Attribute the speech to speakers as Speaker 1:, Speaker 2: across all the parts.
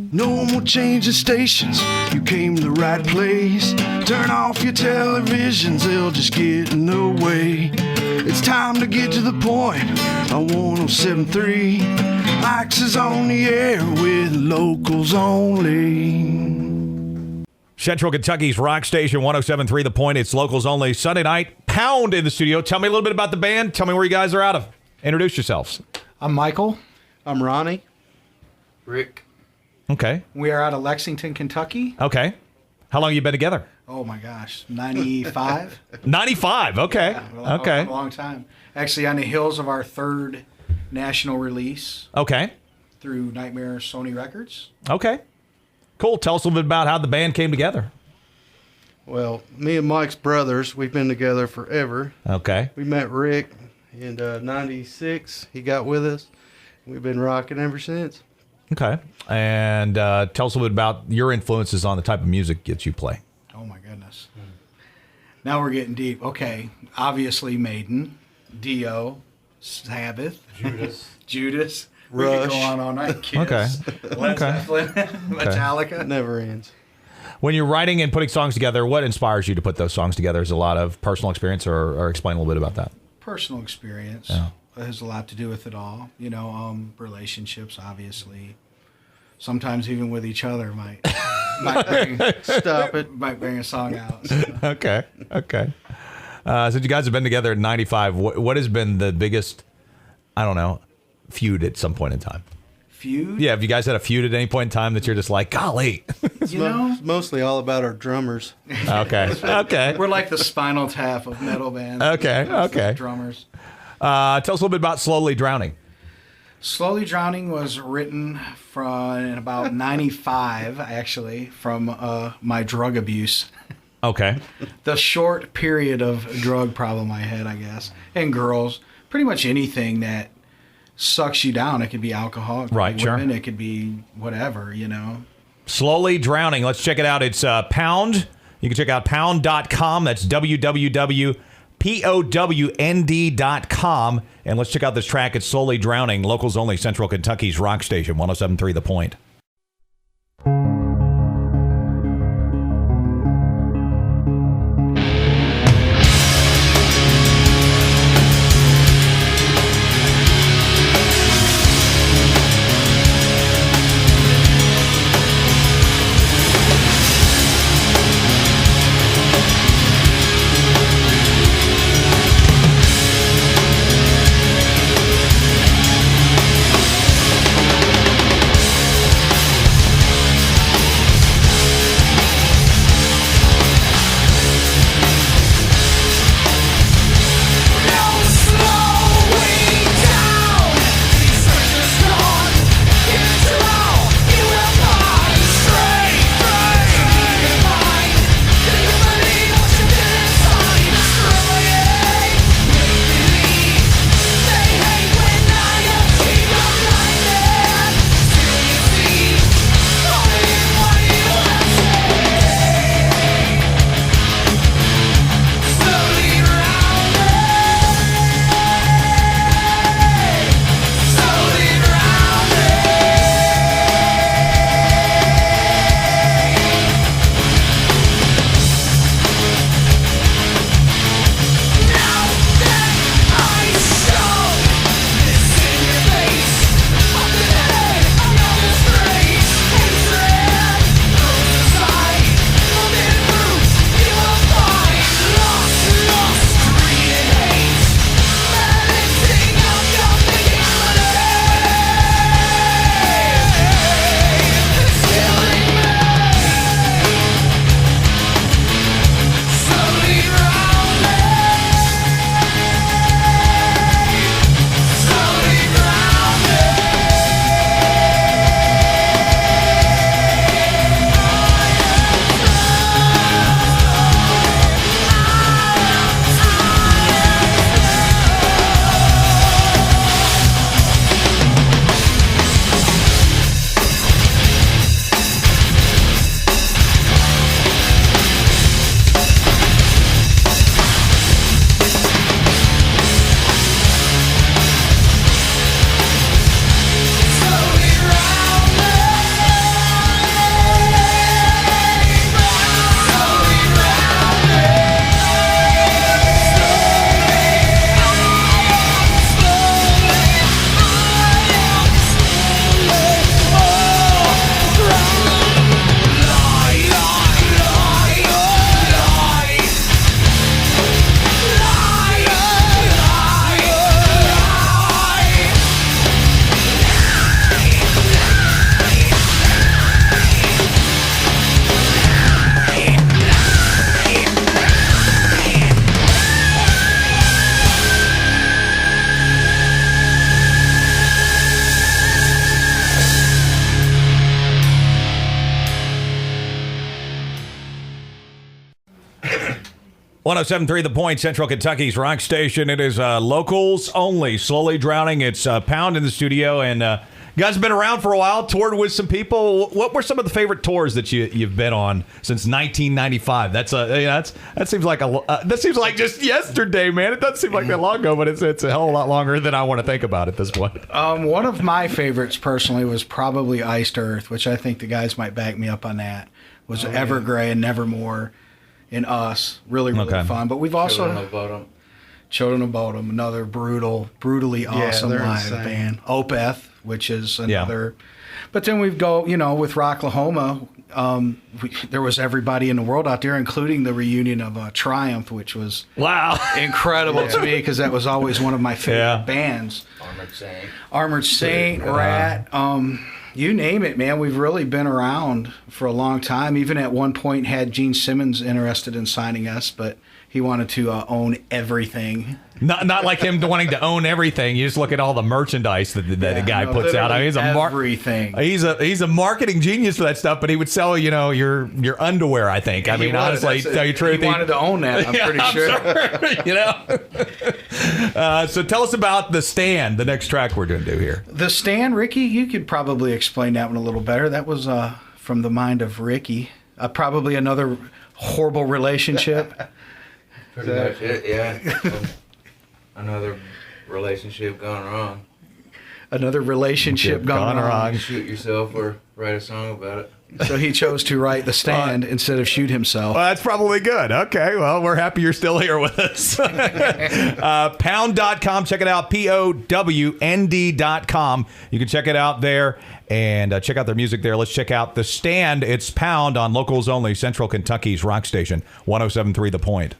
Speaker 1: No more changing stations, you came to the right place. Turn off your televisions, they'll just get in the way. It's time to get to the point on 107.3. Ike's is on the air with locals only.
Speaker 2: Central Kentucky's rock station, 107.3 The Point. It's locals only. Sunday night, Pound in the studio. Tell me a little bit about the band. Tell me where you guys are out of. Introduce yourselves.
Speaker 3: I'm Michael.
Speaker 4: I'm Ronnie.
Speaker 5: Rick.
Speaker 2: Okay.
Speaker 3: We are out of Lexington, Kentucky.
Speaker 2: Okay. How long have you been together?
Speaker 3: Oh my gosh, 95.
Speaker 2: 95. Okay.
Speaker 3: Yeah,
Speaker 2: okay.
Speaker 3: A long time. Actually, on the heels of our third national release.
Speaker 2: Okay.
Speaker 3: Through Nightmare Sony Records.
Speaker 2: Okay. Cool. Tell us a little bit about how the band came together.
Speaker 4: Well, me and Mike's brothers, we've been together forever.
Speaker 2: Okay.
Speaker 4: We met Rick in 96. He got with us. We've been rocking ever since.
Speaker 2: Okay. And tell us a little bit about your influences on the type of music that you play.
Speaker 3: Oh my goodness. Now we're getting deep. Okay. Obviously Maiden, Dio, Sabbath, Judas. We could go on all night. Kiss,
Speaker 2: Okay.
Speaker 3: Led Zeppelin, Metallica.
Speaker 4: Never ends.
Speaker 2: When you're writing and putting songs together, what inspires you to put those songs together? Is a lot of personal experience, or explain a little bit about that?
Speaker 3: Personal experience.
Speaker 2: Yeah.
Speaker 3: It has a lot to do with it all. You know, relationships, obviously. Sometimes even with each other might bring, might bring a song out. So.
Speaker 2: Okay. Since you guys have been together in 95, what has been the biggest, I don't know, feud at some point in time?
Speaker 3: Feud?
Speaker 2: Yeah, have you guys had a feud at any point in time that you're just like, golly?
Speaker 4: It's mostly all about our drummers.
Speaker 2: Okay.
Speaker 3: We're like the Spinal Tap of metal bands.
Speaker 2: Okay.
Speaker 3: Drummers.
Speaker 2: Tell us a little bit about Slowly Drowning.
Speaker 3: Slowly Drowning was written in about 95, actually, from my drug abuse.
Speaker 2: Okay.
Speaker 3: The short period of drug problem I had, I guess. And girls. Pretty much anything that sucks you down. It could be alcohol. It could
Speaker 2: Right,
Speaker 3: be
Speaker 2: sure.
Speaker 3: women, it could be whatever, you know.
Speaker 2: Slowly Drowning. Let's check it out. It's Pound. You can check out pound.com. That's www.POWND.com. And let's check out this track. It's Slowly Drowning. Locals only. Central Kentucky's rock station, 107.3 The Point. 107.3 The Point, Central Kentucky's rock station. It is locals only, slowly drowning. It's Pound in the studio, and you guys have been around for a while, toured with some people. What were some of the favorite tours that you've been on since 1995? That seems like just yesterday, man. It doesn't seem like that long ago, but it's a hell of a lot longer than I want to think about at this point.
Speaker 3: One of my favorites personally was probably Iced Earth, which I think the guys might back me up on that. Was Evergrey and Nevermore. In Us, really fun. But we've also Children of Bodom, another brutally awesome live band. Opeth, which is another. But then we go, with Rocklahoma. There was everybody in the world out there, including the reunion of Triumph, which was incredible to me because that was always one of my favorite bands. Armored Saint, Rat. You name it, man. We've really been around for a long time. Even at one point had Gene Simmons interested in signing us, but he wanted to own everything.
Speaker 2: Not like him wanting to own everything. You just look at all the merchandise that the guy puts out. I mean,
Speaker 3: everything.
Speaker 2: He's a marketing genius for that stuff. But he would sell, your underwear. I think. I mean, honestly, tell you the truth,
Speaker 3: he wanted to own that. I'm pretty
Speaker 2: sure. So tell us about The Stand, the next track we're going to do here.
Speaker 3: The Stand, Ricky. You could probably explain that one a little better. That was from the mind of Ricky. Probably another horrible relationship.
Speaker 5: Pretty much it, yeah. Another relationship gone wrong.
Speaker 3: Another relationship gone wrong.
Speaker 5: Shoot yourself or write a song about it.
Speaker 3: So he chose to write The Stand instead of shoot himself.
Speaker 2: Well, that's probably good. Okay, well, we're happy you're still here with us. Pound.com. Check it out. POWND.com. You can check it out there and check out their music there. Let's check out The Stand. It's Pound on locals only, Central Kentucky's rock station, 107.3 The Point.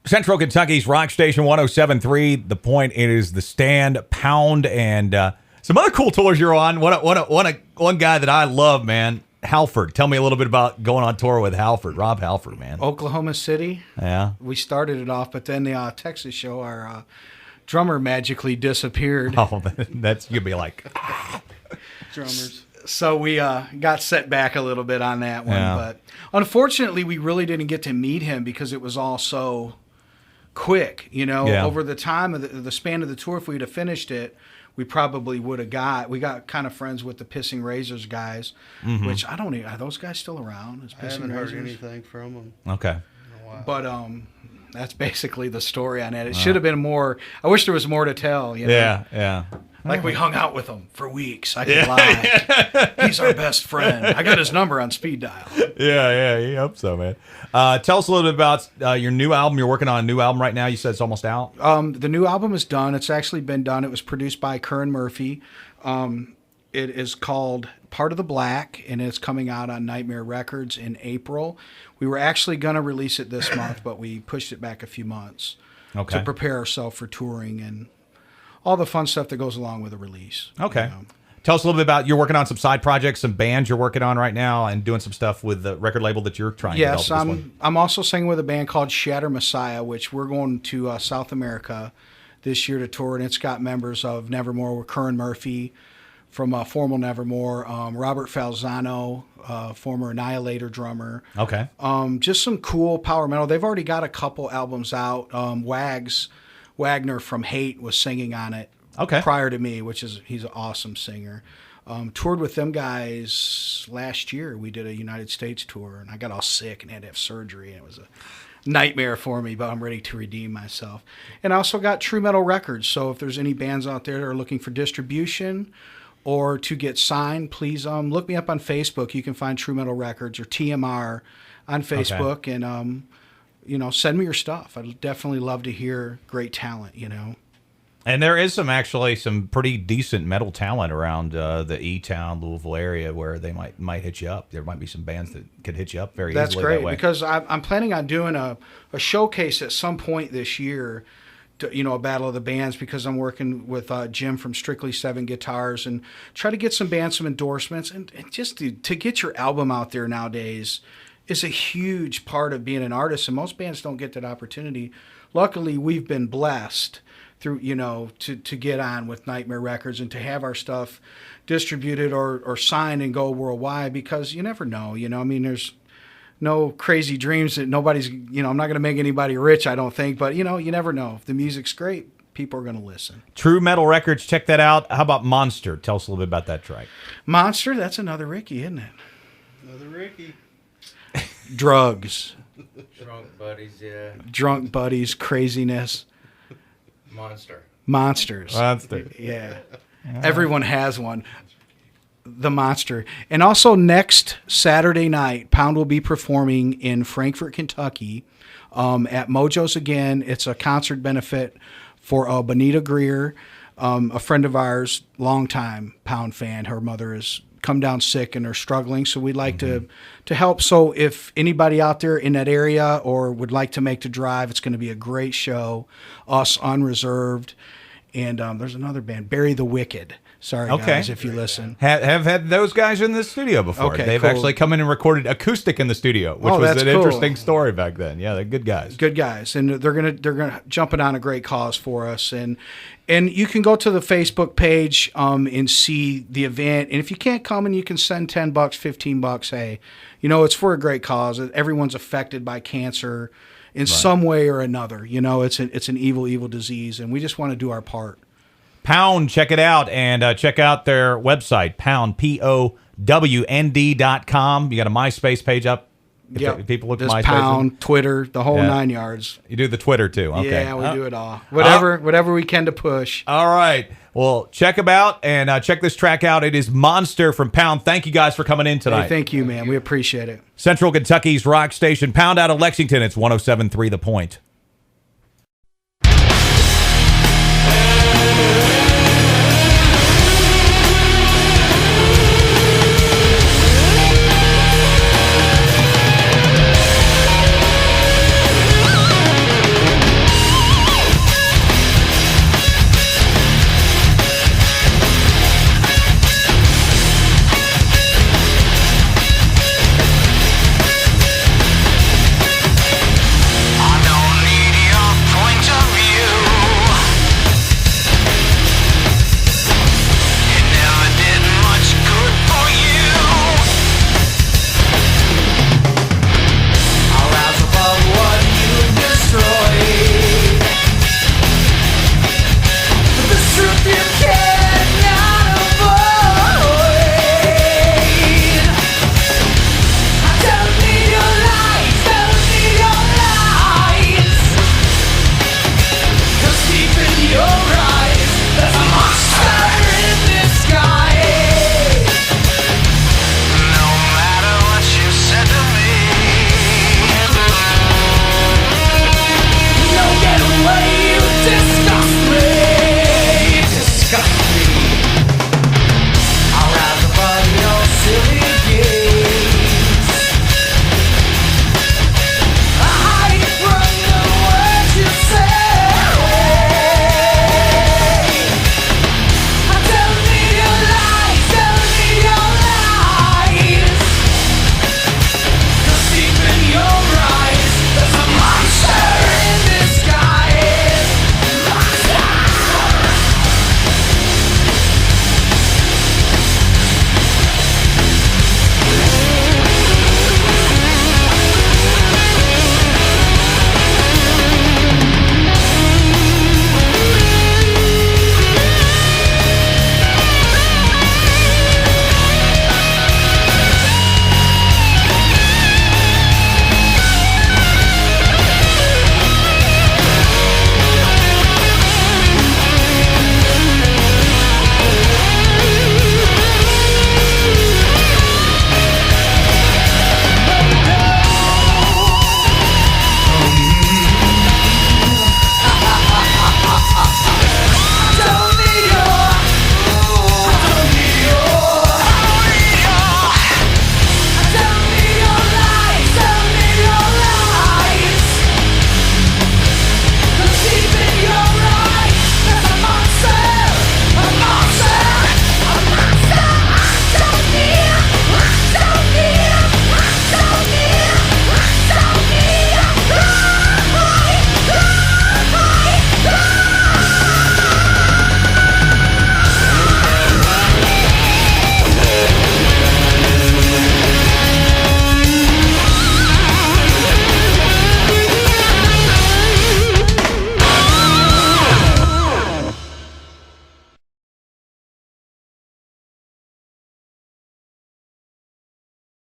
Speaker 2: Central Kentucky's Rock Station 107.3. The Point. It is the Stand, Pound, and some other cool tours you're on. One guy that I love, man, Halford. Tell me a little bit about going on tour with Halford, Rob Halford, man.
Speaker 3: Oklahoma City.
Speaker 2: Yeah.
Speaker 3: We started it off, but then the Texas show, our drummer magically disappeared.
Speaker 2: Oh, that's you'd be like
Speaker 3: drummers. So we got set back a little bit on that one,
Speaker 2: Yeah.
Speaker 3: but unfortunately, we really didn't get to meet him because it was all so quick.
Speaker 2: Yeah.
Speaker 3: Over the time of the span of the tour, if we'd have finished it, we probably would have we got kind of friends with the Pissing Razors guys, which I don't even, are those guys still around?
Speaker 4: I haven't heard anything from them.
Speaker 2: okay.
Speaker 3: But that's basically the story on it. It should have been more. I wish there was more to tell.
Speaker 2: Yeah.
Speaker 3: Like we hung out with him for weeks. I could lie. He's our best friend. I got his number on speed dial.
Speaker 2: Yeah. You hope so, man. Tell us a little bit about your new album. You're working on a new album right now. You said it's almost out.
Speaker 3: The new album is done. It's actually been done. It was produced by Curran Murphy. It is called Part of the Black, and it's coming out on Nightmare Records in April. We were actually going to release it this month, but we pushed it back a few months to prepare ourselves for touring and all the fun stuff that goes along with a release.
Speaker 2: Okay. Tell us a little bit about, you're working on some side projects, some bands you're working on right now, and doing some stuff with the record label that you're trying to develop.
Speaker 3: Yes, I'm also singing with a band called Shatter Messiah, which we're going to South America this year to tour, and it's got members of Nevermore with Curran Murphy from former Nevermore, Robert Falzano, former Annihilator drummer.
Speaker 2: Okay.
Speaker 3: Just some cool power metal. They've already got a couple albums out. Wagner from Hate was singing on it prior to me, he's an awesome singer. Toured with them guys last year. We did a United States tour, and I got all sick and had to have surgery, and it was a nightmare for me, but I'm ready to redeem myself. And I also got True Metal Records, so if there's any bands out there that are looking for distribution or to get signed, please look me up on Facebook. You can find True Metal Records or TMR on Facebook, and send me your stuff. I'd definitely love to hear great talent.
Speaker 2: And there is some pretty decent metal talent around the E-Town, Louisville area where they might hit you up. There might be some bands that could hit you up very easily.
Speaker 3: That's great,
Speaker 2: that way.
Speaker 3: because I'm planning on doing a showcase at some point this year. A battle of the bands, because I'm working with Jim from Strictly 7 Guitars and try to get some bands some endorsements, and just to get your album out there nowadays is a huge part of being an artist, and most bands don't get that opportunity. Luckily, we've been blessed through to get on with Nightmare Records and to have our stuff distributed or signed and go worldwide, because you never know. There's no crazy dreams that nobody's, I'm not going to make anybody rich, I don't think, but you never know. If the music's great, people are going to listen.
Speaker 2: True Metal Records, check that out. How about Monster? Tell us a little bit about that track.
Speaker 3: Monster, that's another Ricky, isn't it?
Speaker 4: Another Ricky.
Speaker 3: Drugs.
Speaker 5: Drunk buddies, yeah.
Speaker 3: Drunk buddies, craziness. Monsters. Yeah. Everyone has one. The Monster. And also next Saturday night, Pound will be performing in Frankfort, Kentucky at Mojo's again. It's a concert benefit for Bonita Greer, a friend of ours, longtime Pound fan. Her mother has come down sick and are struggling, so we'd like to help. So if anybody out there in that area or would like to make the drive, it's going to be a great show. Us Unreserved. And there's another band, Bury the Wicked. Sorry, guys, if you listen.
Speaker 2: Have had those guys in the studio before.
Speaker 3: Okay,
Speaker 2: They've actually come in and recorded acoustic in the studio, which was an interesting story back then. Yeah, they're good guys.
Speaker 3: Good guys, and they're gonna jumping on a great cause for us. And you can go to the Facebook page and see the event. And if you can't come, and you can send $10, $15. Hey, it's for a great cause. Everyone's affected by cancer in some way or another. It's an evil disease, and we just want to do our part.
Speaker 2: Pound, check it out, and check out their website, Pound, POWND.com. You got a MySpace page up. If people look at MySpace.
Speaker 3: Pound, Twitter, the whole 9 yards.
Speaker 2: You do the Twitter too. Okay.
Speaker 3: Yeah, we do it all. Whatever we can to push.
Speaker 2: All right. Well, check them out and check this track out. It is Monster from Pound. Thank you guys for coming in tonight.
Speaker 3: Hey, thank you, man. We appreciate it.
Speaker 2: Central Kentucky's rock station, Pound out of Lexington. It's 107.3 The Point.